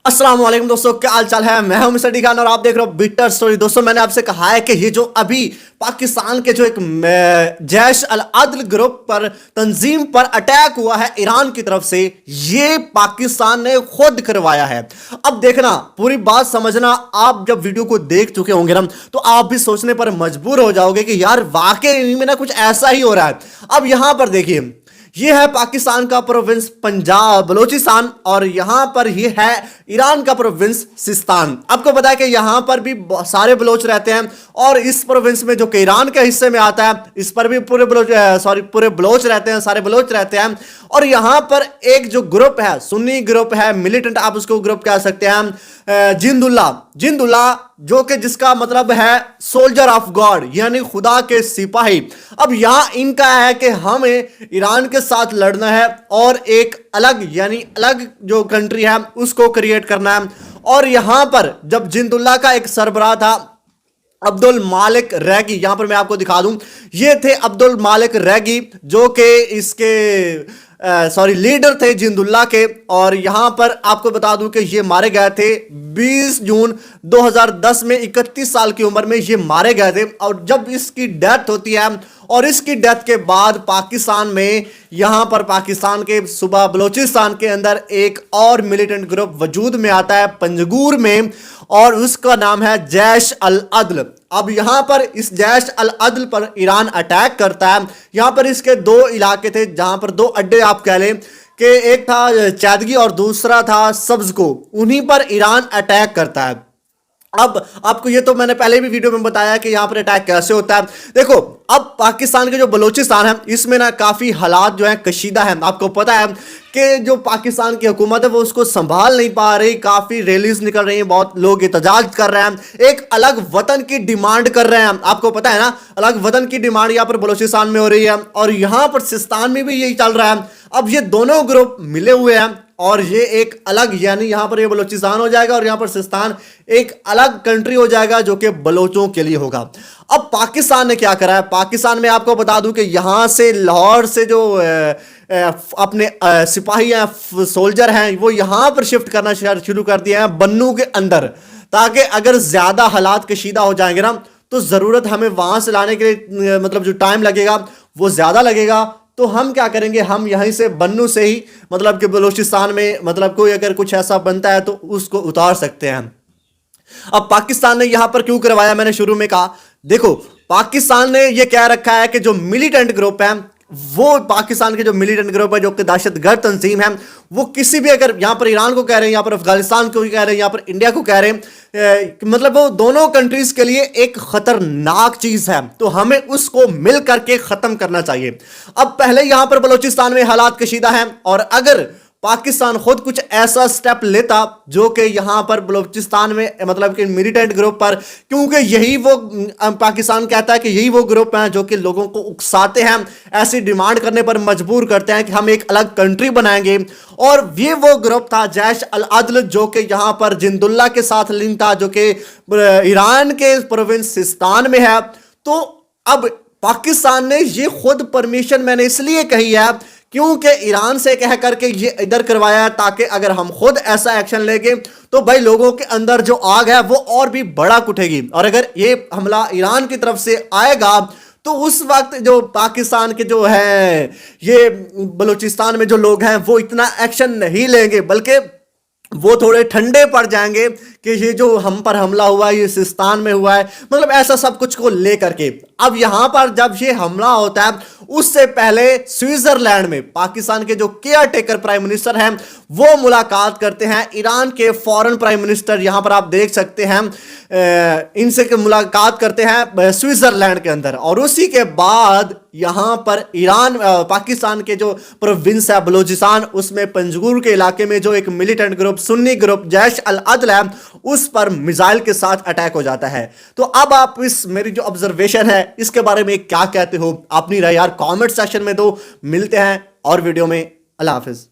अस्सलाम वालेकुम दोस्तों, क्या हाल चाल है। मैं हूं मिस्टर डी खान और आप देख रहे हो बिटर स्टोरी। दोस्तों, मैंने आपसे कहा है कि ये जो अभी पाकिस्तान के जो एक जैश अल अदल ग्रुप पर तंजीम पर अटैक हुआ है ईरान की तरफ से, ये पाकिस्तान ने खुद करवाया है। अब देखना, पूरी बात समझना। आप जब वीडियो को देख चुके होंगे ना, तो आप भी सोचने पर मजबूर हो जाओगे कि यार वाकई में ना कुछ ऐसा ही हो रहा है। अब यहां पर देखिए, यह है पाकिस्तान का प्रोविंस पंजाब बलूचिस्तान और यहां पर ही है ईरान का प्रोविंस सिस्तान। आपको पता है कि यहां पर भी सारे बलोच रहते हैं और इस प्रोविंस में जो कि ईरान के हिस्से में आता है, इस पर भी पूरे बलोच रहते हैं, सारे बलोच रहते हैं। और यहां पर एक जो ग्रुप है, सुन्नी ग्रुप है, मिलिटेंट आप उसको ग्रुप कह सकते हैं, जिंदुल्ला, जो कि जिसका मतलब है सोल्जर ऑफ गॉड, यानी खुदा के सिपाही। अब यहां इनका है कि हमें ईरान के साथ लड़ना है और एक अलग यानी अलग जो कंट्री है उसको क्रिएट करना है। और यहां पर जब जिंदुल्ला का एक सरबराह था अब्दुल मालिक रैगी, यहां पर मैं आपको दिखा दूं, ये थे अब्दुल मालिक रैगी जो कि इसके लीडर थे जिंदुल्ला के। और यहां पर आपको बता दूं कि ये मारे गए थे 20 जून 2010 में, 31 साल की उम्र में ये मारे गए थे। और जब इसकी डेथ होती है और इसकी डेथ के बाद पाकिस्तान में, यहां पर पाकिस्तान के सूबा बलूचिस्तान के अंदर एक और मिलिटेंट ग्रुप वजूद में आता है पंजगूर में, और उसका नाम है जैश अल अदल। अब यहां पर इस जैश अल अदल पर ईरान अटैक करता है। यहां पर इसके दो इलाके थे, जहां पर दो अड्डे आप कह लें कि एक था चैदगी और दूसरा था सब्जको, उन्हीं पर ईरान अटैक करता है। अब आपको ये तो मैंने पहले भी वीडियो में बताया कि यहां पर अटैक कैसे होता है। देखो, अब पाकिस्तान के जो बलूचिस्तान है इसमें ना काफी हालात जो है कशीदा है। आपको पता है कि जो पाकिस्तान की हुकूमत है वो उसको संभाल नहीं पा रही, काफी रैलीज निकल रही हैं, बहुत लोग एहतजाज कर रहे हैं, एक अलग वतन की डिमांड कर रहे हैं। आपको पता है ना, अलग वतन की डिमांड यहां पर बलूचिस्तान में हो रही है और यहां पर सिस्तान में भी यही चल रहा है। अब ये दोनों ग्रुप मिले हुए हैं और ये एक अलग, यानी यहां पर ये बलूचिस्तान हो जाएगा और यहां पर सिस्तान एक अलग कंट्री हो जाएगा जो कि बलोचों के लिए होगा। अब पाकिस्तान ने क्या करा है, पाकिस्तान में आपको बता दूं कि यहां से लाहौर से जो अपने सिपाही हैं, सोल्जर हैं, वो यहां पर शिफ्ट करना शुरू कर दिया है बन्नू के अंदर, ताकि अगर ज्यादा हालात कशीदा हो जाएंगे ना तो जरूरत हमें वहां से लाने के लिए मतलब जो टाइम लगेगा वो ज्यादा लगेगा। तो हम क्या करेंगे, हम यहीं से बन्नू से ही मतलब कि बलूचिस्तान में मतलब कोई अगर कुछ ऐसा बनता है तो उसको उतार सकते हैं। अब पाकिस्तान ने यहां पर क्यों करवाया, मैंने शुरू में कहा, देखो पाकिस्तान ने यह कह रखा है कि जो मिलिटेंट ग्रुप है, वो पाकिस्तान के जो मिलिटेंट ग्रुप है जो कि दहशतगर्द तंजीम है, वो किसी भी, अगर यहां पर ईरान को कह रहे हैं, यहां पर अफगानिस्तान को कह रहे हैं, यहां पर इंडिया को कह रहे हैं, मतलब वो दोनों कंट्रीज के लिए एक खतरनाक चीज है, तो हमें उसको मिल करके खत्म करना चाहिए। अब पहले यहां पर बलूचिस्तान में हालात कशीदा हैं और अगर पाकिस्तान खुद कुछ ऐसा स्टेप लेता जो कि यहां पर बलूचिस्तान में मतलब कि मिलिटेंट ग्रुप पर, क्योंकि यही वो पाकिस्तान कहता है कि यही वो ग्रुप हैं जो कि लोगों को उकसाते हैं, ऐसी डिमांड करने पर मजबूर करते हैं कि हम एक अलग कंट्री बनाएंगे। और ये वो ग्रुप था जैश अल अदल जो कि यहां पर जिंदुल्ला के साथ लिंक था, जो कि ईरान के प्रोविंस सिस्तान में है। तो अब पाकिस्तान ने ये खुद परमिशन मैंने इसलिए कही है क्योंकि ईरान से कह करके ये इधर करवाया है, ताकि अगर हम खुद ऐसा एक्शन लेंगे तो भाई लोगों के अंदर जो आग है वो और भी बड़ा उठेगी। और अगर ये हमला ईरान की तरफ से आएगा तो उस वक्त जो पाकिस्तान के जो है ये बलूचिस्तान में जो लोग हैं वो इतना एक्शन नहीं लेंगे, बल्कि वो थोड़े ठंडे पड़ जाएंगे कि ये जो हम पर हमला हुआ है ये सिस्तान में हुआ है, मतलब ऐसा सब कुछ को लेकर के। अब यहां पर जब ये हमला होता है उससे पहले स्विट्जरलैंड में पाकिस्तान के जो केयर टेकर प्राइम मिनिस्टर हैं वो मुलाकात करते हैं ईरान के फॉरेन प्राइम मिनिस्टर, यहां पर आप देख सकते हैं, इनसे मुलाकात करते हैं स्विट्जरलैंड के अंदर। और उसी के बाद यहां पर ईरान पाकिस्तान के जो प्रोविंस है बलूचिस्तान, उसमें पंजगूर के इलाके में जो एक मिलिटेंट ग्रुप सुन्नी ग्रुप जैश अल अदल है उस पर मिसाइल के साथ अटैक हो जाता है। तो अब आप इस मेरी जो ऑब्जर्वेशन है इसके बारे में क्या कहते हो, अपनी राय यार कमेंट सेक्शन में दो। मिलते हैं और वीडियो में, अल्लाह हाफिज।